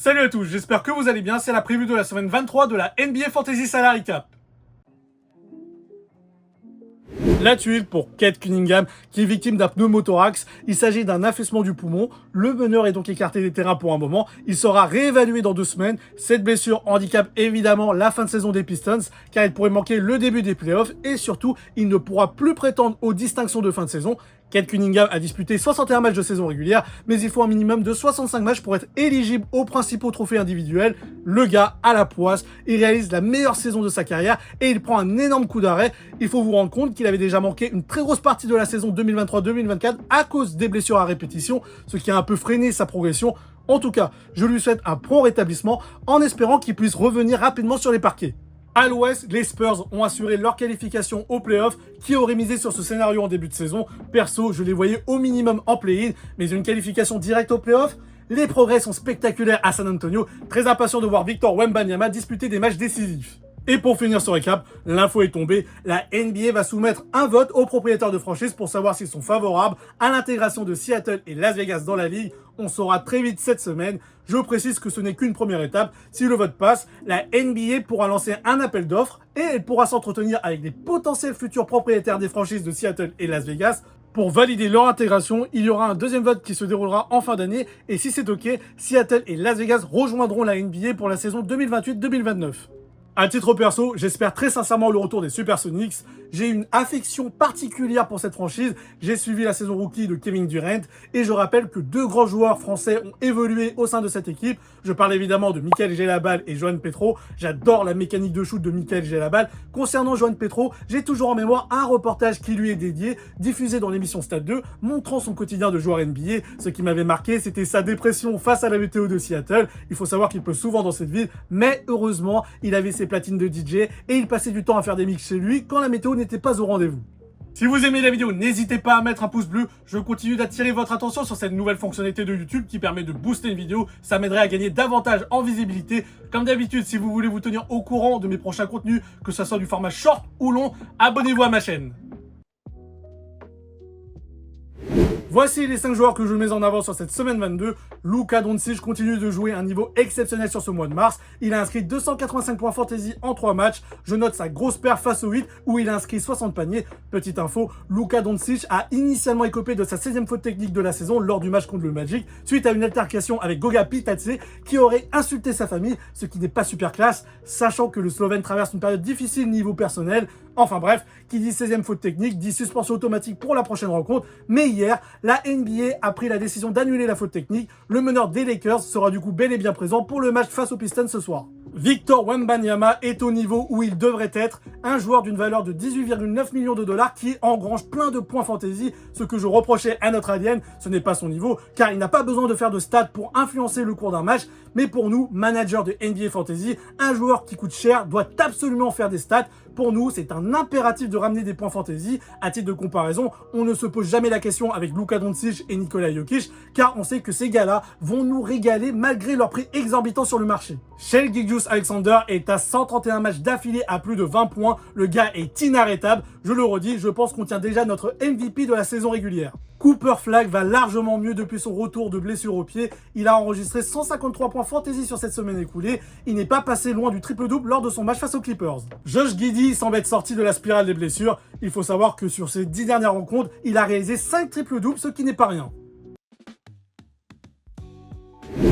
Salut à tous, j'espère que vous allez bien, c'est la preview de la semaine 23 de la NBA Fantasy Salary Cap. La tuile pour Cade Cunningham qui est victime d'un pneumothorax. Il s'agit d'un affaissement du poumon. Le meneur est donc écarté des terrains pour un moment. Il sera réévalué dans 2 semaines. Cette blessure handicape évidemment la fin de saison des Pistons car il pourrait manquer le début des playoffs et surtout il ne pourra plus prétendre aux distinctions de fin de saison. Cade Cunningham a disputé 61 matchs de saison régulière, mais il faut un minimum de 65 matchs pour être éligible aux principaux trophées individuels. Le gars a la poisse, il réalise la meilleure saison de sa carrière et il prend un énorme coup d'arrêt. Il faut vous rendre compte qu'il avait déjà manqué une très grosse partie de la saison 2023-2024 à cause des blessures à répétition, ce qui a un peu freiné sa progression. En tout cas, je lui souhaite un prompt rétablissement en espérant qu'il puisse revenir rapidement sur les parquets. À l'Ouest, les Spurs ont assuré leur qualification aux playoffs. Qui aurait misé sur ce scénario en début de saison? Perso, je les voyais au minimum en play-in, mais une qualification directe aux playoffs? Les progrès sont spectaculaires à San Antonio. Très impatient de voir Victor Wembanyama disputer des matchs décisifs. Et pour finir ce récap, l'info est tombée, la NBA va soumettre un vote aux propriétaires de franchise pour savoir s'ils sont favorables à l'intégration de Seattle et Las Vegas dans la ligue. On saura très vite cette semaine. Je précise que ce n'est qu'une première étape. Si le vote passe, la NBA pourra lancer un appel d'offres et elle pourra s'entretenir avec des potentiels futurs propriétaires des franchises de Seattle et Las Vegas. Pour valider leur intégration, il y aura un deuxième vote qui se déroulera en fin d'année et si c'est ok, Seattle et Las Vegas rejoindront la NBA pour la saison 2028-2029. À titre perso, j'espère très sincèrement le retour des Supersonics. J'ai une affection particulière pour cette franchise. J'ai suivi la saison rookie de Kevin Durant et je rappelle que 2 grands joueurs français ont évolué au sein de cette équipe. Je parle évidemment de Michael Gelabal et Johan Petro. J'adore la mécanique de shoot de Michael Gelabal. Concernant Johan Petro, j'ai toujours en mémoire un reportage qui lui est dédié, diffusé dans l'émission Stade 2, montrant son quotidien de joueur NBA. Ce qui m'avait marqué, c'était sa dépression face à la météo de Seattle. Il faut savoir qu'il peut souvent dans cette ville, mais heureusement, il avait ses platines de DJ et il passait du temps à faire des mix chez lui quand la météo n'était pas au rendez-vous. Si vous aimez la vidéo, n'hésitez pas à mettre un pouce bleu. Je continue d'attirer votre attention sur cette nouvelle fonctionnalité de YouTube qui permet de booster une vidéo. Ça m'aiderait à gagner davantage en visibilité. Comme d'habitude, si vous voulez vous tenir au courant de mes prochains contenus, que ce soit du format short ou long, abonnez-vous à ma chaîne. Voici les 5 joueurs que je mets en avant sur cette semaine 22. Luka Doncic continue de jouer un niveau exceptionnel sur ce mois de mars. Il a inscrit 285 points fantasy en 3 matchs. Je note sa grosse perf face au 8 où il a inscrit 60 paniers. Petite info, Luka Doncic a initialement écopé de sa 16e faute technique de la saison lors du match contre le Magic suite à une altercation avec Goga Bitadze qui aurait insulté sa famille, ce qui n'est pas super classe, sachant que le Slovène traverse une période difficile niveau personnel. Enfin bref, qui dit 16e faute technique dit suspension automatique pour la prochaine rencontre. Mais hier, la NBA a pris la décision d'annuler la faute technique. Le meneur des Lakers sera du coup bel et bien présent pour le match face aux Pistons ce soir. Victor Wembanyama est au niveau où il devrait être, un joueur d'une valeur de 18,9 millions de dollars qui engrange plein de points fantasy. Ce que je reprochais à notre alien, ce n'est pas son niveau, car il n'a pas besoin de faire de stats pour influencer le cours d'un match. Mais pour nous, managers de NBA Fantasy, un joueur qui coûte cher doit absolument faire des stats. Pour nous, c'est un impératif de ramener des points fantasy. À titre de comparaison, on ne se pose jamais la question avec Luka Doncic et Nikola Jokic, car on sait que ces gars-là vont nous régaler malgré leur prix exorbitant sur le marché. Shai Gilgeous-Alexander est à 131 matchs d'affilée à plus de 20 points. Le gars est inarrêtable. Je le redis, je pense qu'on tient déjà notre MVP de la saison régulière. Cooper Flagg va largement mieux depuis son retour de blessure au pied. Il a enregistré 153 points fantasy sur cette semaine écoulée. Il n'est pas passé loin du triple-double lors de son match face aux Clippers. Josh Giddey semble être sorti de la spirale des blessures. Il faut savoir que sur ses 10 dernières rencontres, il a réalisé 5 triple-doubles, ce qui n'est pas rien.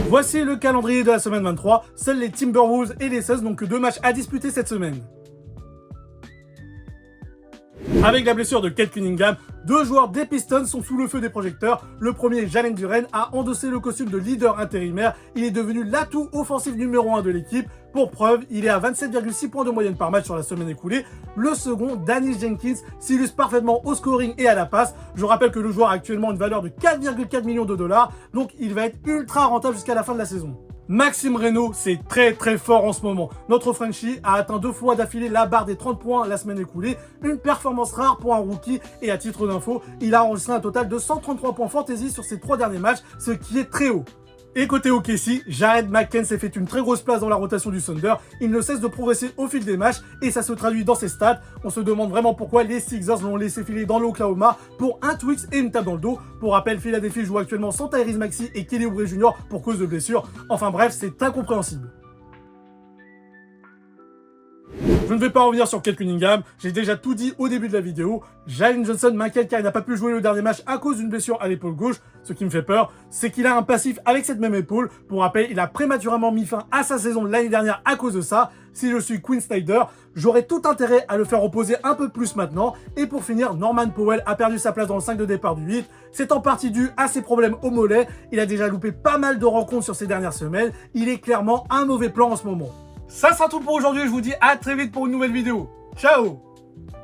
Voici le calendrier de la semaine 23. Seuls les Timberwolves et les Suns n'ont que 2 matchs à disputer cette semaine. Avec la blessure de Cade Cunningham, 2 joueurs des Pistons sont sous le feu des projecteurs. Le premier, Jalen Duren, a endossé le costume de leader intérimaire. Il est devenu l'atout offensif numéro 1 de l'équipe. Pour preuve, il est à 27,6 points de moyenne par match sur la semaine écoulée. Le second, Danny Jenkins, s'illustre parfaitement au scoring et à la passe. Je rappelle que le joueur a actuellement une valeur de 4,4 millions de dollars, donc il va être ultra rentable jusqu'à la fin de la saison. Maxime Reynaud, c'est très fort en ce moment. Notre Frenchie a atteint 2 fois d'affilée la barre des 30 points la semaine écoulée, une performance rare pour un rookie et à titre d'info, il a enregistré un total de 133 points fantasy sur ses 3 derniers matchs, ce qui est très haut. Et côté OKC, Jared McCann s'est fait une très grosse place dans la rotation du Thunder. Il ne cesse de progresser au fil des matchs et ça se traduit dans ses stats. On se demande vraiment pourquoi les Sixers l'ont laissé filer dans l'Oklahoma pour un Twix et une tape dans le dos. Pour rappel, Philadelphie joue actuellement sans Tyrese Maxey et Kelly Oubre Jr. pour cause de blessure. Enfin bref, c'est incompréhensible. Je ne vais pas revenir sur Cade Cunningham, j'ai déjà tout dit au début de la vidéo. Jalen Johnson m'inquiète car il n'a pas pu jouer le dernier match à cause d'une blessure à l'épaule gauche. Ce qui me fait peur, c'est qu'il a un passif avec cette même épaule. Pour rappel, il a prématurément mis fin à sa saison l'année dernière à cause de ça. Si je suis Quinn Snyder, j'aurais tout intérêt à le faire reposer un peu plus maintenant. Et pour finir, Norman Powell a perdu sa place dans le 5 de départ du 8. C'est en partie dû à ses problèmes au mollet. Il a déjà loupé pas mal de rencontres sur ces dernières semaines. Il est clairement un mauvais plan en ce moment. Ça sera tout pour aujourd'hui, je vous dis à très vite pour une nouvelle vidéo. Ciao!